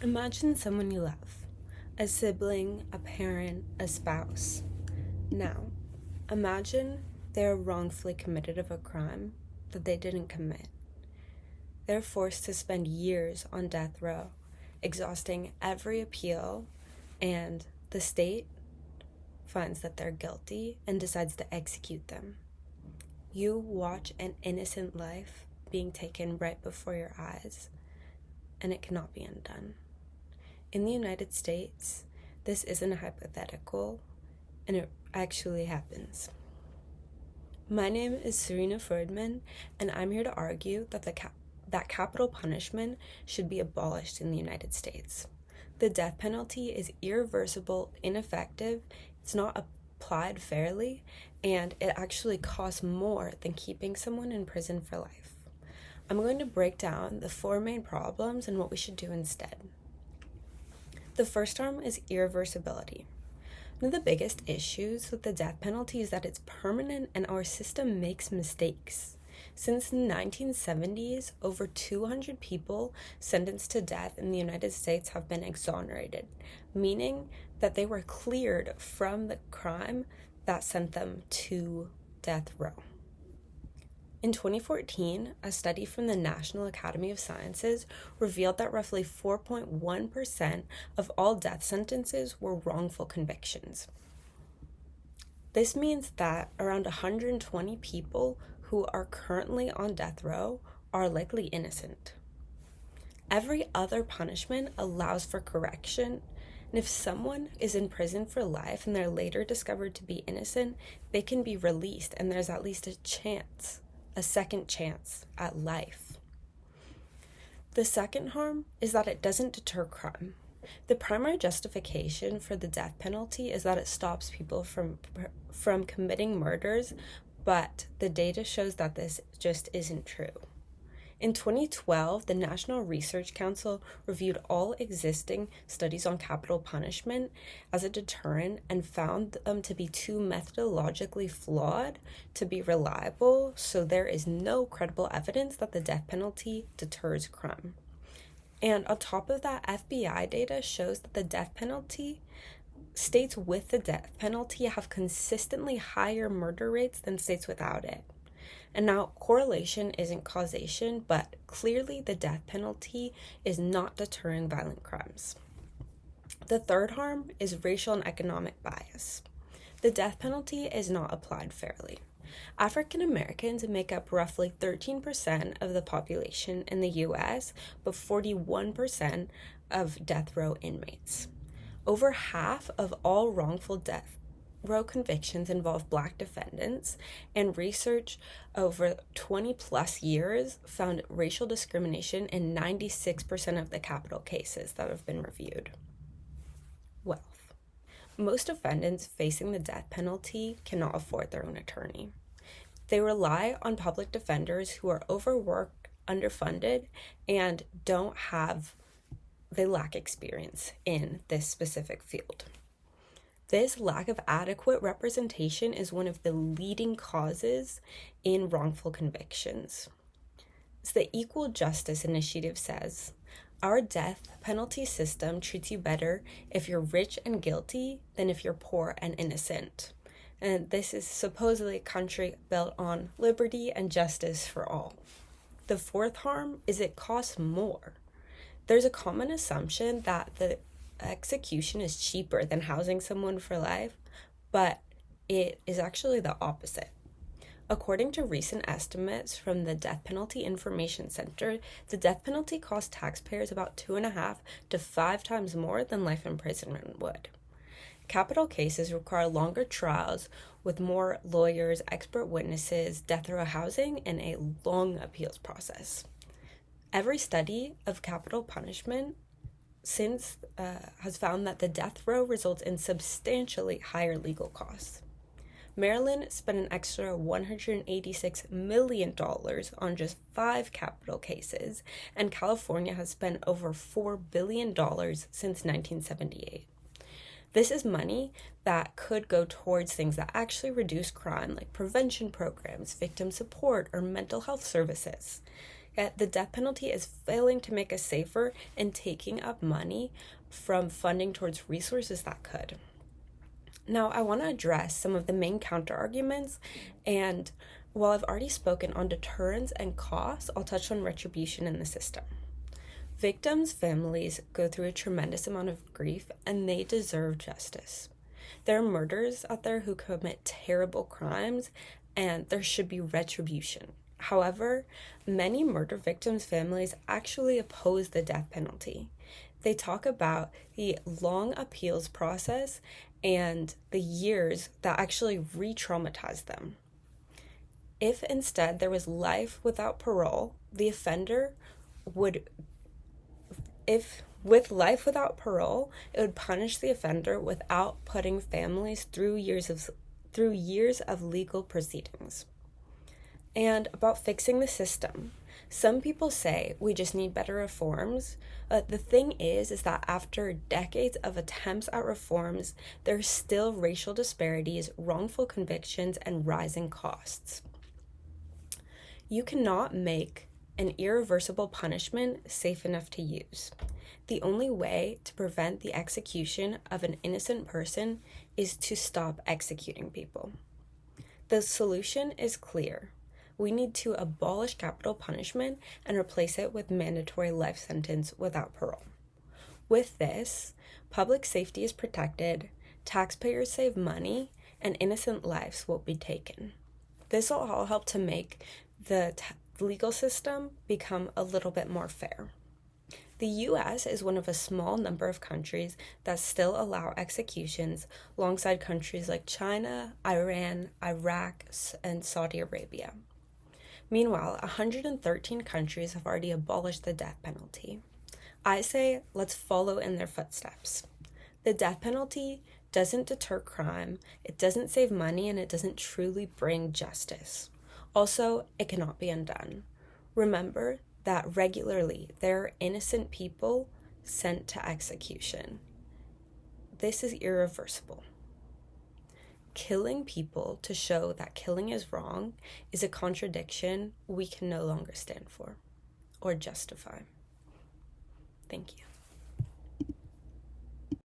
Imagine someone you love, a sibling, a parent, a spouse. Now, imagine they're wrongfully committed of a crime that they didn't commit. They're forced to spend years on death row, exhausting every appeal, and the state finds that they're guilty and decides to execute them. You watch an innocent life being taken right before your eyes, and it cannot be undone. In the United States, this isn't a hypothetical, and it actually happens. My name is Serena Ferdman, and I'm here to argue that that capital punishment should be abolished in the United States. The death penalty is irreversible, ineffective, it's not applied fairly, and it actually costs more than keeping someone in prison for life. I'm going to break down the four main problems and what we should do instead. The first harm is irreversibility. One of the biggest issues with the death penalty is that it's permanent and our system makes mistakes. Since the 1970s, over 200 people sentenced to death in the United States have been exonerated, meaning that they were cleared from the crime that sent them to death row. In 2014, a study from the National Academy of Sciences revealed that roughly 4.1% of all death sentences were wrongful convictions. This means that around 120 people who are currently on death row are likely innocent. Every other punishment allows for correction, and if someone is in prison for life and they're later discovered to be innocent, they can be released and there's at least a second chance at life. The second harm is that it doesn't deter crime. The primary justification for the death penalty is that it stops people from committing murders, but the data shows that this just isn't true. In 2012, the National Research Council reviewed all existing studies on capital punishment as a deterrent and found them to be too methodologically flawed to be reliable, so there is no credible evidence that the death penalty deters crime. And on top of that, FBI data shows that the death penalty, states with the death penalty have consistently higher murder rates than states without it. And now, correlation isn't causation, but clearly the death penalty is not deterring violent crimes. The third harm is racial and economic bias. The death penalty is not applied fairly. African Americans make up roughly 13% of the population in the US, but 41% of death row inmates. Over half of all wrongful death row convictions involve Black defendants, and research over 20 plus years found racial discrimination in 96% of the capital cases that have been reviewed. Wealth. Most defendants facing the death penalty cannot afford their own attorney. They rely on public defenders who are overworked, underfunded, and they lack experience in this specific field. This lack of adequate representation is one of the leading causes in wrongful convictions. So the Equal Justice Initiative says, our death penalty system treats you better if you're rich and guilty than if you're poor and innocent. And this is supposedly a country built on liberty and justice for all. The fourth harm is it costs more. There's a common assumption that the execution is cheaper than housing someone for life, but it is actually the opposite. According to recent estimates from the Death Penalty Information Center, the death penalty costs taxpayers about 2.5 to 5 times more than life imprisonment would. Capital cases require longer trials with more lawyers, expert witnesses, death row housing, and a long appeals process. Every study of capital punishment since has found that the death row results in substantially higher legal costs. Maryland spent an extra $186 million on just 5 capital cases, and California has spent over $4 billion since 1978. This is money that could go towards things that actually reduce crime, like prevention programs, victim support, or mental health services. Yet the death penalty is failing to make us safer and taking up money from funding towards resources that could. Now, I want to address some of the main counter-arguments, and while I've already spoken on deterrence and costs, I'll touch on retribution in the system. Victims' families go through a tremendous amount of grief, and they deserve justice. There are murderers out there who commit terrible crimes, and there should be retribution. However, many murder victims' families actually oppose the death penalty. They talk about the long appeals process and the years that actually re-traumatize them. If instead there was life without parole, the offender would, with life without parole, it would punish the offender without putting families through years of legal proceedings. And about fixing the system, some people say we just need better reforms. The thing is that after decades of attempts at reforms, there's still racial disparities, wrongful convictions, and rising costs. You cannot make an irreversible punishment safe enough to use. The only way to prevent the execution of an innocent person is to stop executing people. The solution is clear. We need to abolish capital punishment and replace it with mandatory life sentence without parole. With this, public safety is protected, taxpayers save money, and innocent lives will be taken. This will all help to make the legal system become a little bit more fair. The US is one of a small number of countries that still allow executions alongside countries like China, Iran, Iraq, and Saudi Arabia. Meanwhile, 113 countries have already abolished the death penalty. I say, let's follow in their footsteps. The death penalty doesn't deter crime, it doesn't save money, and it doesn't truly bring justice. Also, it cannot be undone. Remember that regularly there are innocent people sent to execution. This is irreversible. Killing people to show that killing is wrong is a contradiction we can no longer stand for or justify. Thank you.